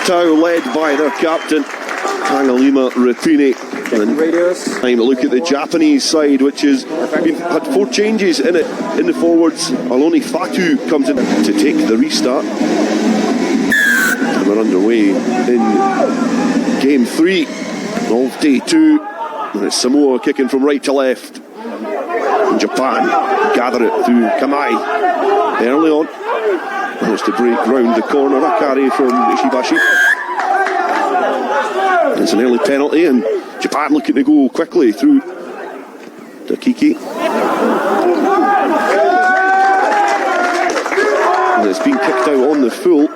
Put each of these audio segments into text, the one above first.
Tau led by their captain Hangalima Rapini. And time to look at the Japanese side, which has had 4 changes in it. In the forwards, Aloni Fatu comes in to take the restart. And we're underway in game 3 of day 2. And it's Samoa kicking from right to left. And Japan gather it through Kamai early on. Managed to break round the corner, a carry from Ishibashi. It's an early penalty, and Japan looking to go quickly through Dakiki. And it's been kicked out on the full.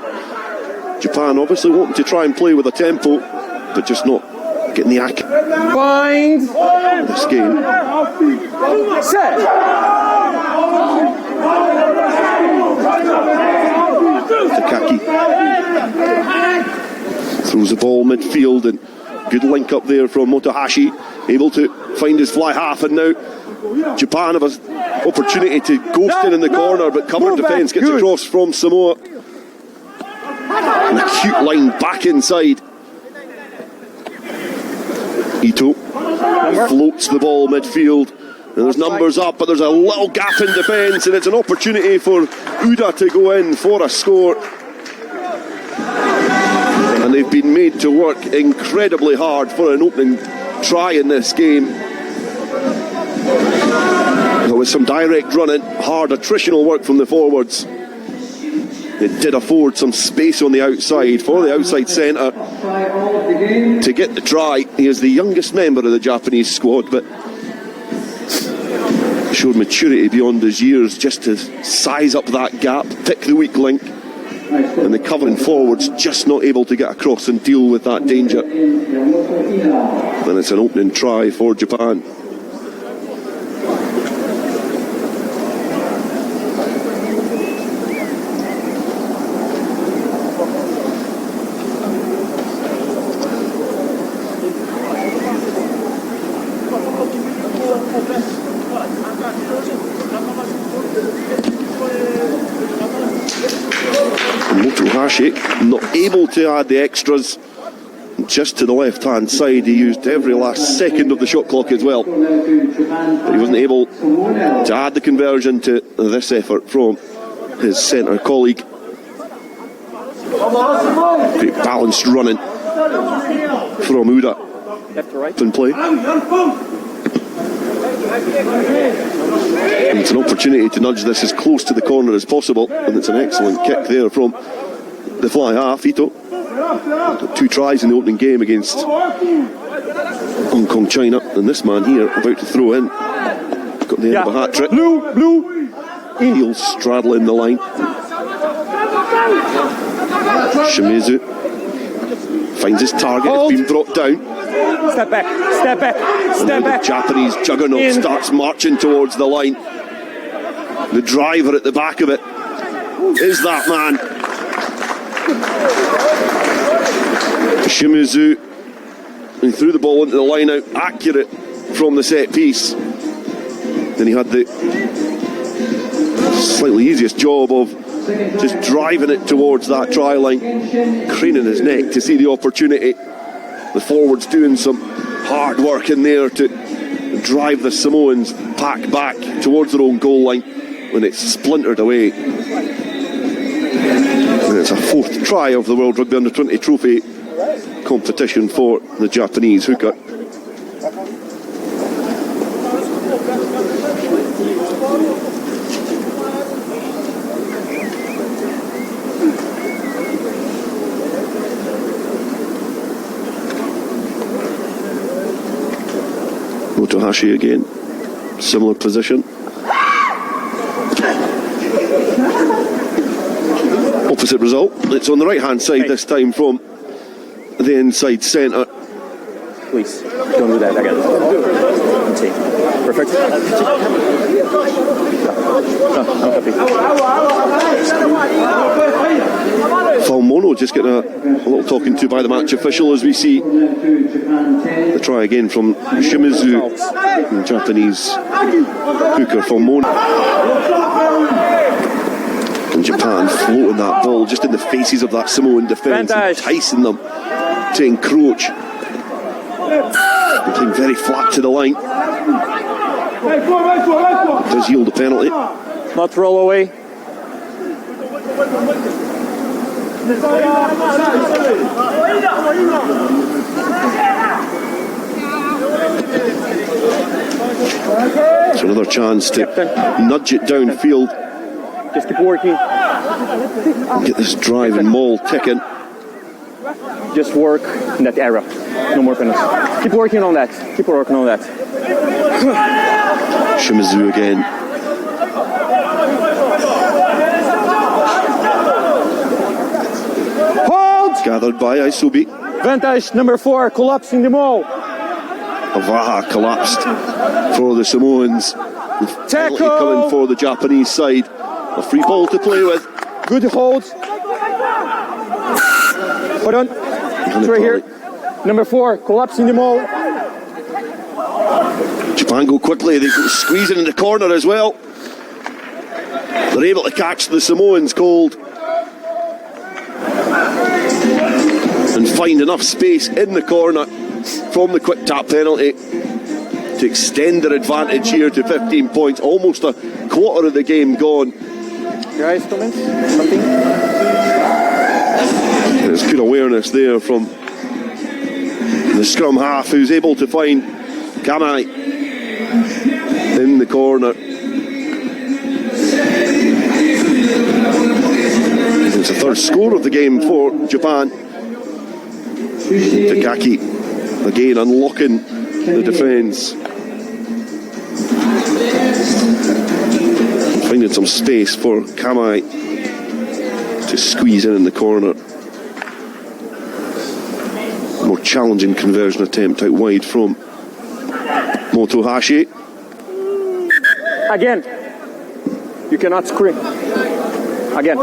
Japan obviously wanting to try and play with a tempo, but just not getting the act. Find this game. Set. Takaki throws the ball midfield, and good link up there from Motohashi, able to find his fly half, and now Japan have an opportunity to ghost in the corner, but covered defence gets across from Samoa. An acute line back inside. Ito floats the ball midfield. And there's numbers up, but there's a little gap in defence, and it's an opportunity for Uda to go in for a score. And they've been made to work incredibly hard for an opening try in this game. There was some direct running, hard attritional work from the forwards. It did afford some space on the outside for the outside centre to get the try. He is the youngest member of the Japanese squad, but showed maturity beyond his years just to size up that gap, pick the weak link, and the covering forwards just not able to get across and deal with that danger. And it's an opening try for Japan. Not able to add the extras, just to the left hand side. He used every last second of the shot clock as well, but he wasn't able to add the conversion to this effort from his centre colleague. Great balanced running from Uda. Left to right. In play. And it's an opportunity to nudge this as close to the corner as possible, and it's an excellent kick there from the fly half. Ito got 2 tries in the opening game against Hong Kong, China, and this man here about to throw in. Got the end of a hat trick. Blue. He'll straddle in the line. Shimizu finds his target. It's been brought down. Step back. The Japanese juggernaut starts marching towards the line. The driver at the back of it is that man. Shimizu, and threw the ball into the line out, accurate from the set piece. Then he had the slightly easiest job of just driving it towards that try line, craning his neck to see the opportunity. The forwards doing some hard work in there to drive the Samoans pack back towards their own goal line when it's splintered away. And it's a 4th try of the World Rugby Under-20 trophy competition for the Japanese hooker. Motohashi again, similar position. Opposite result. It's on the right hand side this time from the inside centre. Please, don't do that again. Okay. Perfect. No, I'm happy. Falmono just getting a little talking to by the match official as we see the try again from Shimizu, the Japanese hooker Falmono. And Japan floating that ball just in the faces of that Samoan defence, enticing them to encroach. They're playing very flat to the line. Does yield a penalty. Not roll away. It's another chance to nudge it downfield. Just keep working. Get this drive and maul ticking. Just work in that area. No more penalties. Keep working on that. Keep working on that. Shimizu again. Hold! Gathered by Aisubi. Vantage number 4, collapsing the maul. Avaha collapsed for the Samoans. Tackle! Coming for the Japanese side. A free ball to play with. Good hold. Hold on. It's right here. Number 4, collapsing the maul. Japan go quickly. They go squeezing in the corner as well. They're able to catch the Samoans cold and find enough space in the corner from the quick tap penalty to extend their advantage here to 15 points. Almost a quarter of the game gone. Guys, comments? Something? There's good awareness there from the scrum half, who's able to find Kamai in the corner. It's the third score of the game for Japan. Takaki again unlocking the defence. Finding some space for Kamai to squeeze in the corner. More challenging conversion attempt out wide from Motohashi. Again. You cannot scream. Again.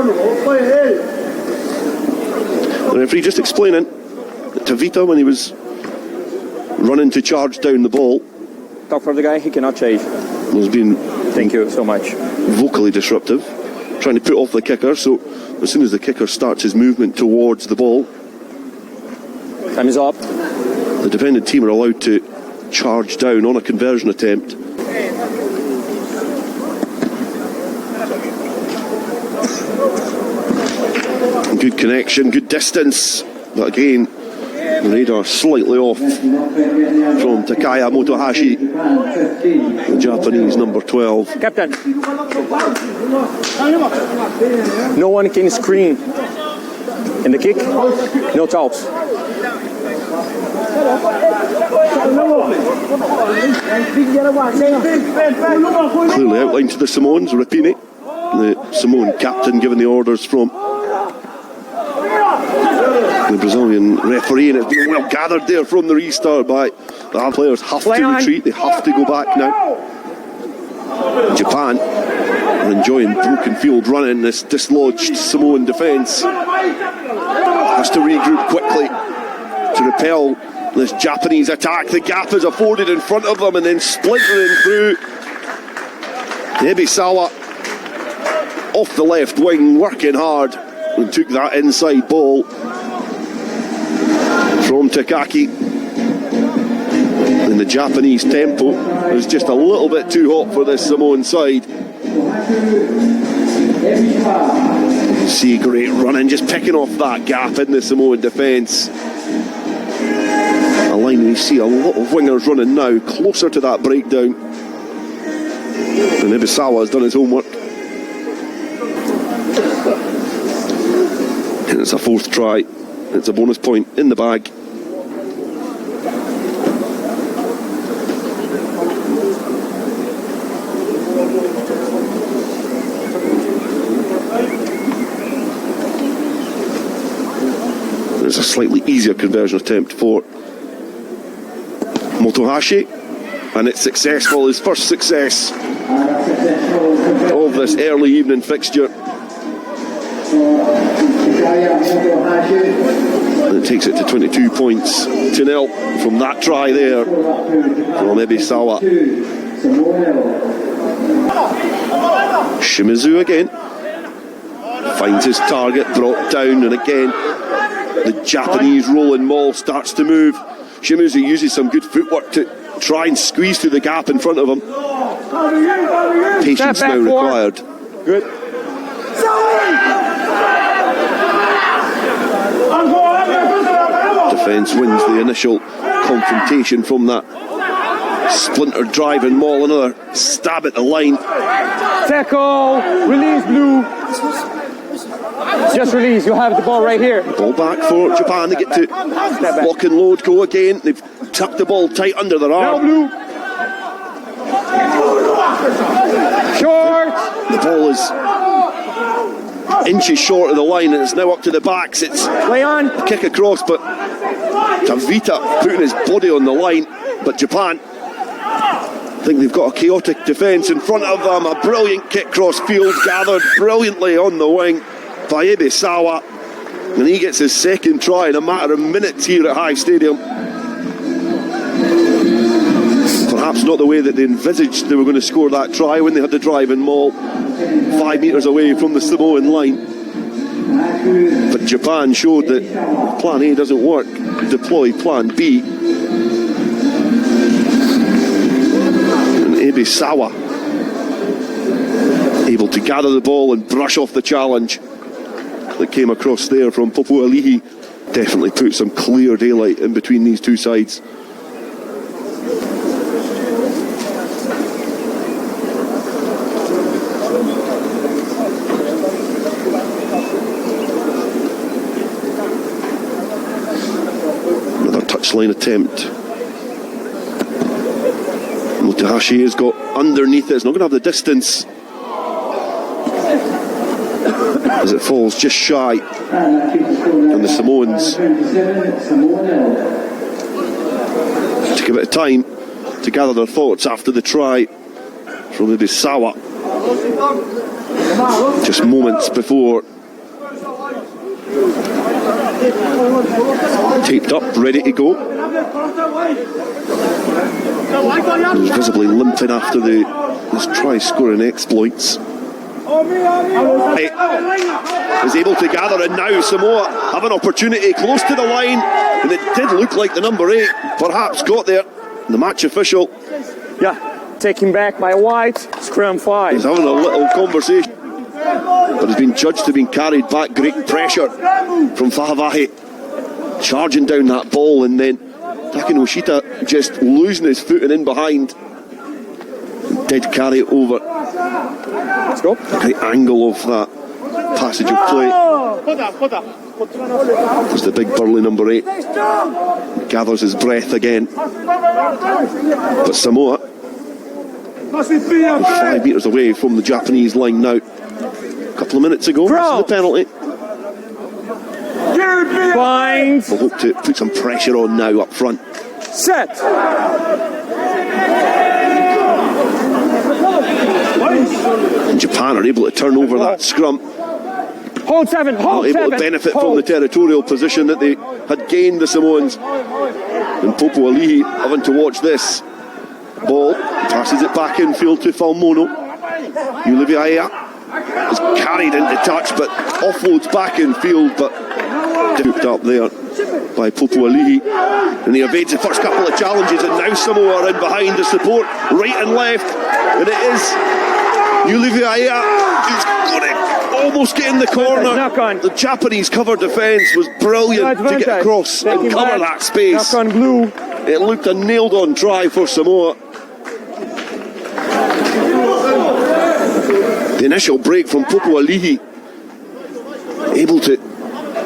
The referee just explaining to Vita when he was running to charge down the ball. Talk for the guy, he cannot change. Was being Thank you so much. vocally disruptive, trying to put off the kicker, so as soon as the kicker starts his movement towards the ball, Time is up. the defending team are allowed to charge down on a conversion attempt. Good connection, good distance, but again, the radar slightly off from Takaya Motohashi, the Japanese number 12. Captain. No one can scream. In the kick, no talks. Clearly outlined to the Samoans, Rapini, the Samoan captain, giving the orders from the Brazilian referee, and it's been well gathered there from the restart by the players. Have to retreat, they have to go back now. Japan are enjoying broken field running. This dislodged Samoan defence has to regroup quickly to repel this Japanese attack. The gap is afforded in front of them and then splintering through. Ebisawa off the left wing, working hard, and took that inside ball from Takaki. And the Japanese tempo is just a little bit too hot for this Samoan side. You see great running, just picking off that gap in the Samoan defence. A line we see a lot of wingers running now, closer to that breakdown. And Ibisawa has done his homework. And it's a fourth try. It's a bonus point in the bag. It's a slightly easier conversion attempt for Motohashi, and it's successful. His first success of this early evening fixture. And it takes it to 22 points to 0 from that try there from Ebisawa. Shimizu again finds his target, brought down, and again the Japanese rolling maul starts to move. Shimizu uses some good footwork to try and squeeze through the gap in front of him. Patience now required. Good. Defence wins the initial confrontation from that splinter drive and maul. Another stab at the line. Tackle. Release, Blue. Just release. You have the ball right here. Ball back for Japan. They get to lock and load, go again. They've tucked the ball tight under their arm. Now, Blue. Short. The ball is inches short of the line, and it's now up to the backs. It's Play on. a kick across, but Tavita putting his body on the line. But Japan, I think they've got a chaotic defence in front of them. A brilliant kick cross field, gathered brilliantly on the wing by Ebisawa, and he gets his second try in a matter of minutes here at Hive Stadium. Perhaps not the way that they envisaged they were going to score that try when they had the drive and maul 5 metres away from the Samoan line. But Japan showed that plan A doesn't work, deploy plan B. And Ebisawa able to gather the ball and brush off the challenge that came across there from Popo Alihi. Definitely put some clear daylight in between these two sides. Another touchline attempt. Motohashi has got underneath it. It's not going to have the distance as it falls just shy, and the Samoans took a bit of time to gather their thoughts after the try from Ebisawa just moments before. Taped up, ready to go. He was visibly limping after his try scoring exploits. Was able to gather, and now Samoa have an opportunity close to the line, and it did look like the number 8 perhaps got there. The match official, taken back by White. Scrum 5. He's having a little conversation, but has been judged to have been carried back. Great pressure from Fahavahe, charging down that ball, and then Takenoshita just losing his footing in behind. Did carry it over. Let's go. Great angle of that passage of play. As the big burly number 8 gathers his breath again. But Samoa 5 metres away from the Japanese line now. A couple of minutes ago, this is the penalty. Finds. We'll hope to put some pressure on now up front. Set. And Japan are able to turn over that scrum. Hold 7. Hold 7. Able to benefit from the territorial position that they had gained, the Samoans. And Popo Alihi having to watch this. Ball passes it back infield to Falmono. Uliviaia is carried into touch, but offloads back infield, but hooked up there by Popo Alihi, and he evades the first couple of challenges, and now Samoa are in behind to support right and left, and it is Uliviaia who's got it, almost get in the corner. The Japanese cover defence was brilliant to get across and cover that space. Knock on Blue. It looked a nailed on try for Samoa. The initial break from Popo Alihi, able to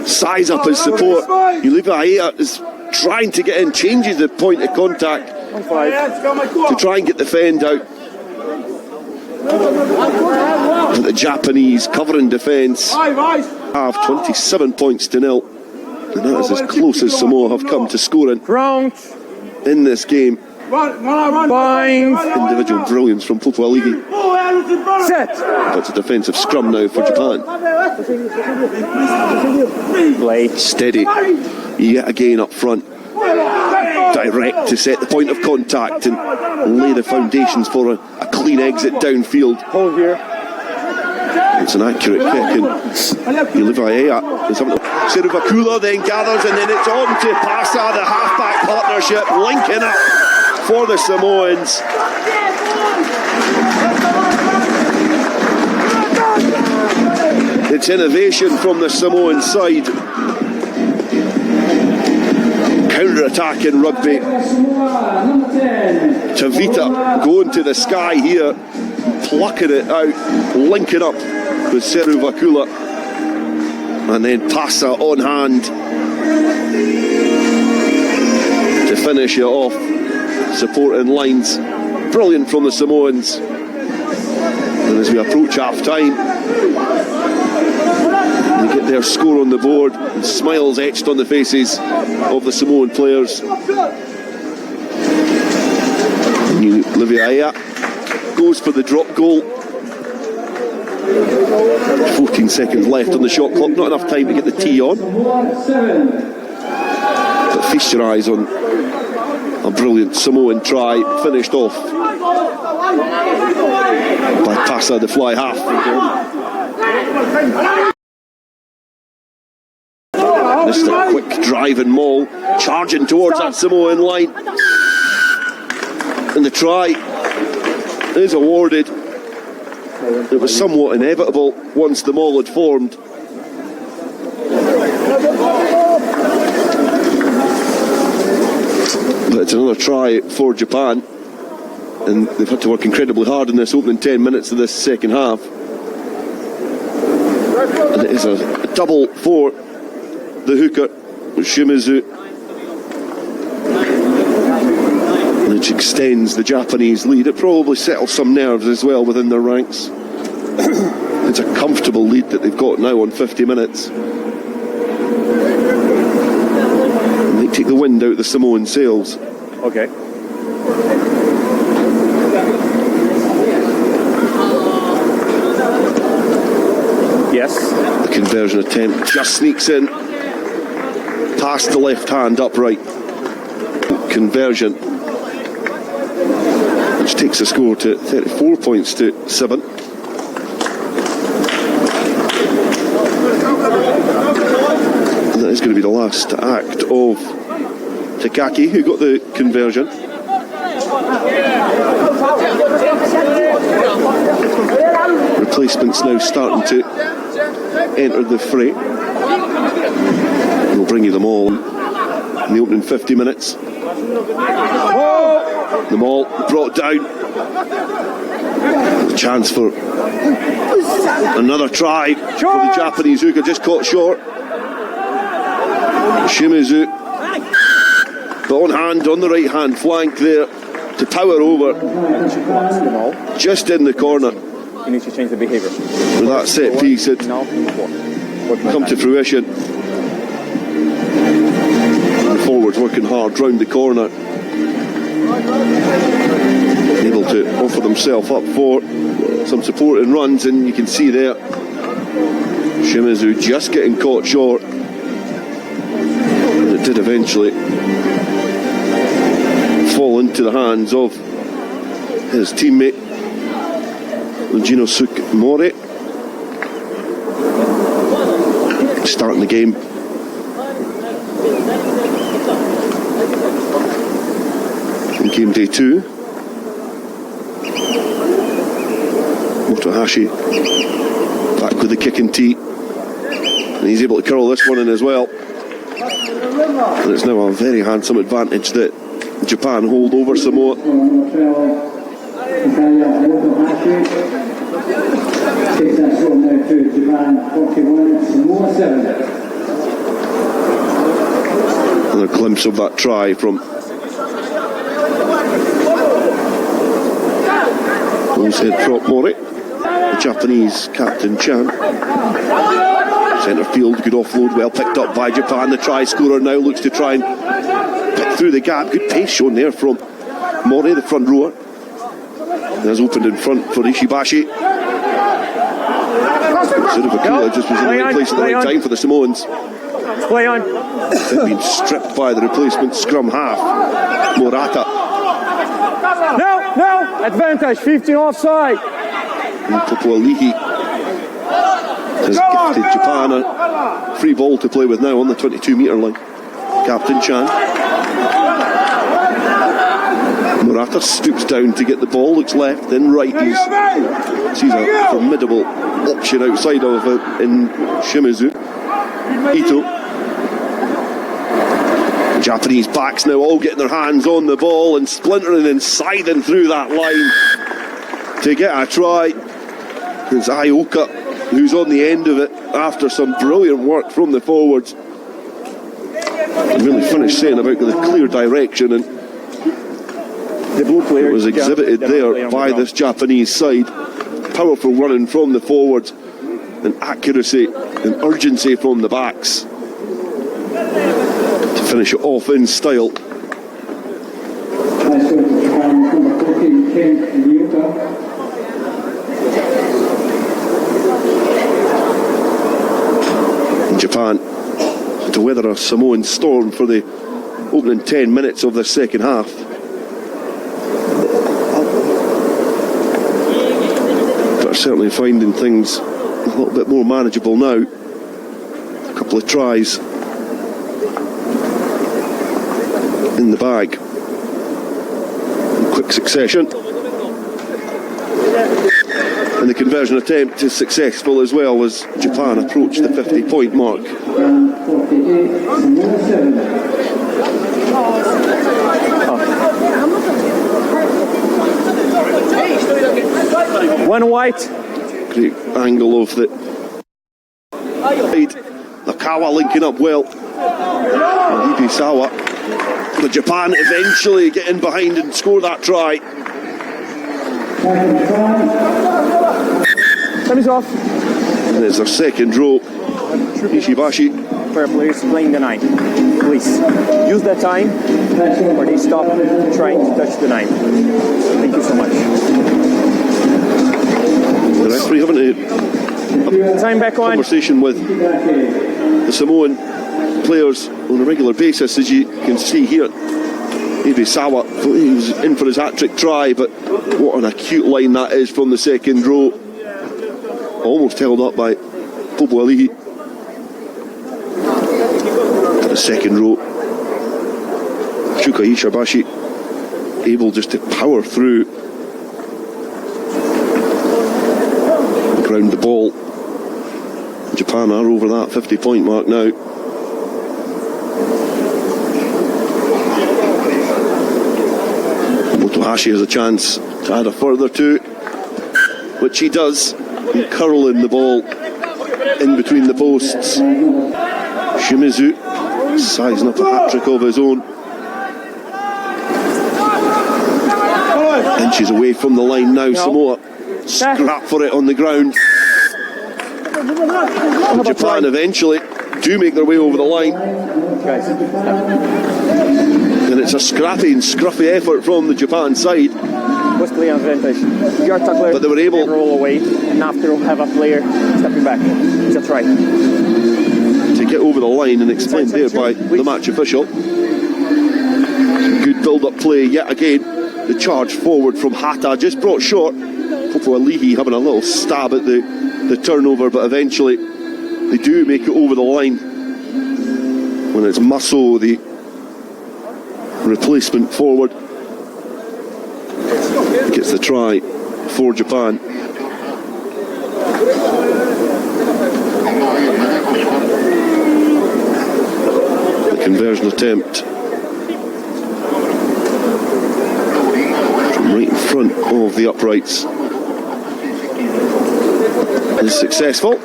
size up his support. Uliviaia is trying to get in, changes the point of contact to try and get the fend out. But the Japanese covering defence have 27 points to 0. And that is as close as Samoa have come to scoring in this game. Individual brilliance from Popo Aligi. But it's a defensive scrum now for Japan. Steady yet again up front. Direct to set the point of contact and lay the foundations for a clean exit downfield. Hold here. It's an accurate kick, and Olivia Seruvakula then gathers, and then it's on to Pasa, the half-back partnership, linking up for the Samoans. It's innovation from the Samoan side. Counter-attack in rugby. Tavita going to the sky here, plucking it out, linking up with Seruvakula, and then Pasa on hand to finish it off. Supporting lines, brilliant from the Samoans. And as we approach half time, they get their score on the board, and smiles etched on the faces of the Samoan players. Olivia goes for the drop goal. 14 seconds left on the shot clock, not enough time to get the tee on. But feast your eyes on a brilliant Samoan try, finished off by Pasa, the fly half. Just a quick drive and maul, charging towards that Samoan line. And the try is awarded. It was somewhat inevitable once the maul had formed. But it's another try for Japan, and they've had to work incredibly hard in this opening 10 minutes of this second half. And it is a double for the hooker, Shimizu, which extends the Japanese lead. It probably settles some nerves as well within their ranks. It's a comfortable lead that they've got now on 50 minutes. And they take the wind out of the Samoan sails. Okay. Yes. The conversion attempt just sneaks in past the left hand upright. Conversion, which takes the score to 34 points to 7. And that is going to be the last act of Takaki, who got the conversion. Replacements now starting to enter the fray. We'll bring you them all in the opening 50 minutes. The maul brought down. A chance for another try for the Japanese hooker, just caught short. Shimizu, but on hand on the right hand flank there to power over, just in the corner. You need to change the behavior. With that set piece, it come to fruition. The forwards working hard round the corner, able to offer themselves up for some support and runs, and you can see there Shimizu just getting caught short, and it did eventually fall into the hands of his teammate Jinosuke Mori. Starting the game. In game day 2. Motohashi back with the kick and tee. And he's able to curl this one in as well. And it's now a very handsome advantage that Japan hold over Samoa. Takes that score now to Japan 41, Samoa 7. Another glimpse of that try from Head prop Mori, the Japanese captain Chan. Centre field, good offload, well picked up by Japan. The try scorer now looks to try and pick through the gap. Good pace shown there from Mori, the front rower. Has opened in front for Ishibashi. Surabakula just was in the right place at the right time for the Samoans. Play on. They've been stripped by the replacement scrum half, Morata. No, advantage, 15 offside. And Popoalihi has gifted Japan a free ball to play with now on the 22-metre line. Captain Chan. Morata stoops down to get the ball, looks left, then right. He sees a formidable option outside of it in Shimizu. Ito. Japanese backs now all getting their hands on the ball and splintering and sliding through that line to get a try. It's Ioka who's on the end of it after some brilliant work from the forwards. And really finished saying about the clear direction, and the blue player it was exhibited there by this Japanese side. Powerful running from the forwards and accuracy and urgency from the backs to finish it off in style. Japan to weather a Samoan storm for the opening 10 minutes of the second half. But are certainly finding things a little bit more manageable now. A couple of tries in the bag in quick succession. And the conversion attempt is successful as well as Japan approach the 50-point mark. One white. Great angle of the Nakawa linking up well. And Ibisawa. But Japan eventually get in behind and score that try. Time is off. And it's their second row. Ishibashi. For players playing the 9. Please use that time or they stop trying to touch the 9. Thank you so much. The referee having a time back on. Conversation with the Samoan players on a regular basis, as you can see here. Ibisawa, he was in for his hat-trick try, but what an acute line that is from the second row. Almost held up by Popoalihi. To the second row. Shuka Ishibashi able just to power through. Ground the ball. Japan are over that 50-point mark now. Motohashi has a chance to add a further 2, which he does, and curling the ball in between the posts. Shimizu sizing up a hat-trick of his own. Inches away from the line now. Samoa scrap for it on the ground. And Japan eventually do make their way over the line. And it's a scrappy and scruffy effort from the Japan side. Was clear advantage. Your tackler, but they were able to roll away, and after have a player stepping back. That's right. To get over the line, and explained there by the match official. Good build-up play yet again. The charge forward from Hata just brought short. Popoalihi having a little stab at the turnover, but eventually they do make it over the line. When it's Maso, the replacement forward, gets the try for Japan. The conversion attempt from right in front of the uprights is successful,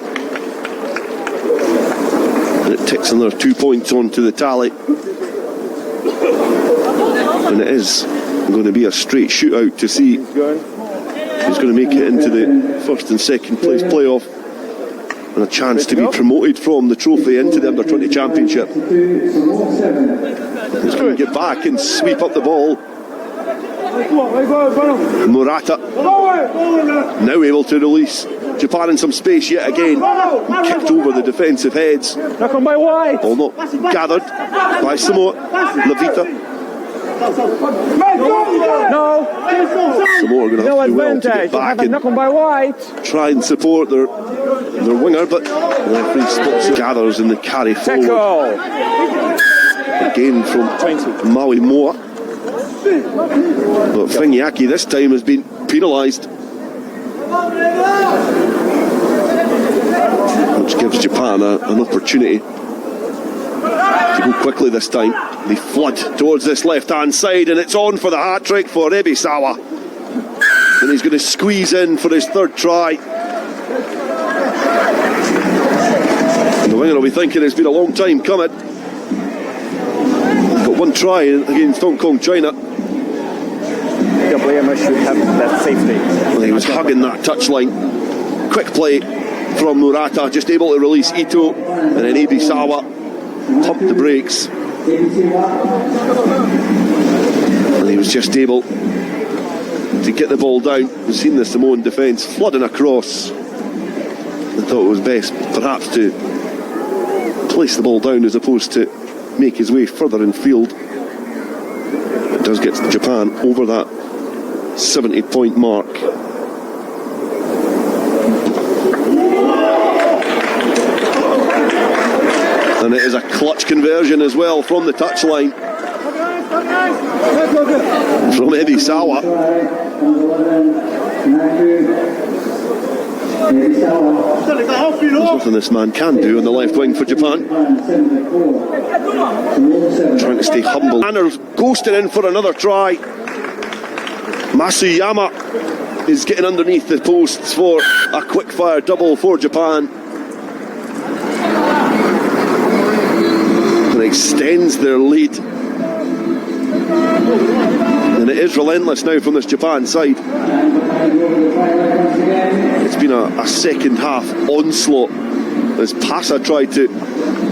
and it ticks another 2 points onto the tally, and it is going to be a straight shootout to see who's going to make it into the first and second place playoff. and a chance to be promoted from the trophy into the Under-20 Championship. He's going to get back and sweep up the ball. Murata now able to release Japan in some space yet again. Kicked over the defensive heads. Knock on by White. Ball not gathered by Samoa. Levita. No. Samoa are going to have to do well to get back and knock on by White. try and support their winger, but the referee spots it, gathers in the carry forward. Again from Maui Moa. But Fingyaki this time has been penalised, which gives Japan an opportunity to go quickly this time. They flood towards this left-hand side, and it's on for the hat-trick for Ebisawa. And he's going to squeeze in for his third try. And the winger will be thinking it's been a long time coming. He's got one try against Hong Kong, China. WMS should have that safety. Well, he was hugging that touchline. Quick play from Murata, just able to release Ito, and then Ebisawa pumped the brakes. And he was just able to get the ball down. We've seen the Samoan defence flooding across. I thought it was best perhaps to place the ball down as opposed to make his way further in field. It does get Japan over that 70-point mark. And it is a clutch conversion as well from the touchline from Ebisawa. There's nothing this man can do on the left wing for Japan. Trying to stay humble. Manners ghosting in for another try. Masuyama is getting underneath the posts for a quick-fire double for Japan. And extends their lead. And it is relentless now from this Japan side. It's been a second half onslaught as Pasa tried to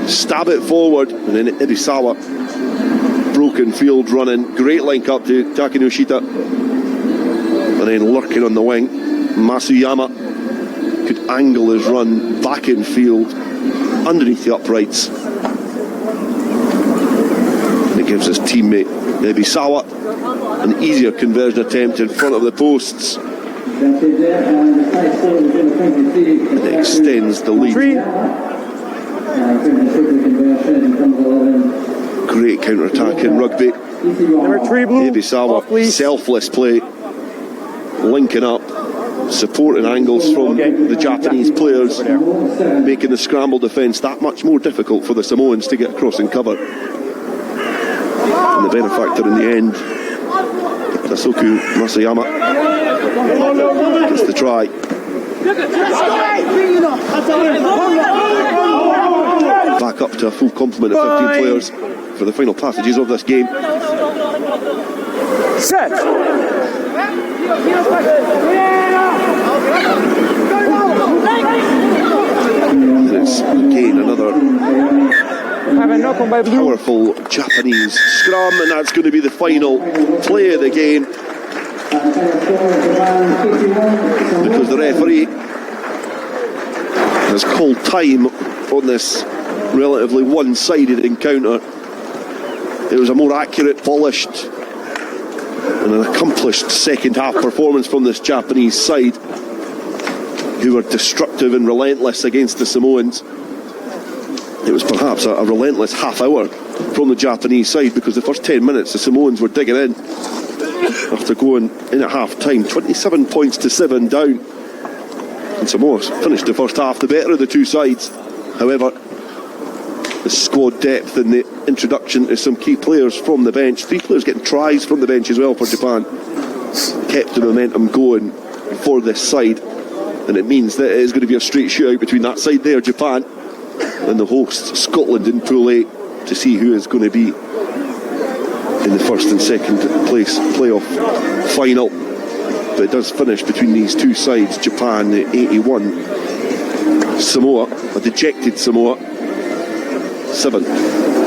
stab it forward, and then Ebisawa broken field running, great link up to Takenoshita, and then lurking on the wing, Masuyama could angle his run back in field underneath the uprights. And it gives his teammate Ebisawa an easier conversion attempt in front of the posts. It extends the lead. Great counter-attack in rugby. Number 3 blue. Ebisawa, selfless play, linking up, supporting angles from the Japanese players, making the scramble defence that much more difficult for the Samoans to get across and cover. And the benefactor in the end, Tasoku Masuyama, gets the try. Back up to a full complement of 15 players for the final passages of this game. Set. And it's again another powerful Japanese scrum, and that's going to be the final play of the game, because the referee has called time on this relatively one-sided encounter. It was a more accurate, polished and an accomplished second half performance from this Japanese side, who were destructive and relentless against the Samoans. It was perhaps a relentless half hour from the Japanese side, because the first 10 minutes the Samoans were digging in after going in at half time, 27 points to 7 down, and Samoa finished the first half the better of the two sides. However, the squad depth and the introduction to some key players from the bench, 3 players getting tries from the bench as well for Japan, kept the momentum going for this side, and it means that it is going to be a straight shootout between that side there, Japan, and the hosts Scotland in Pool A, to see who is going to be in the first and second place playoff final. But it does finish between these two sides, Japan 81, Samoa, a dejected Samoa. 7.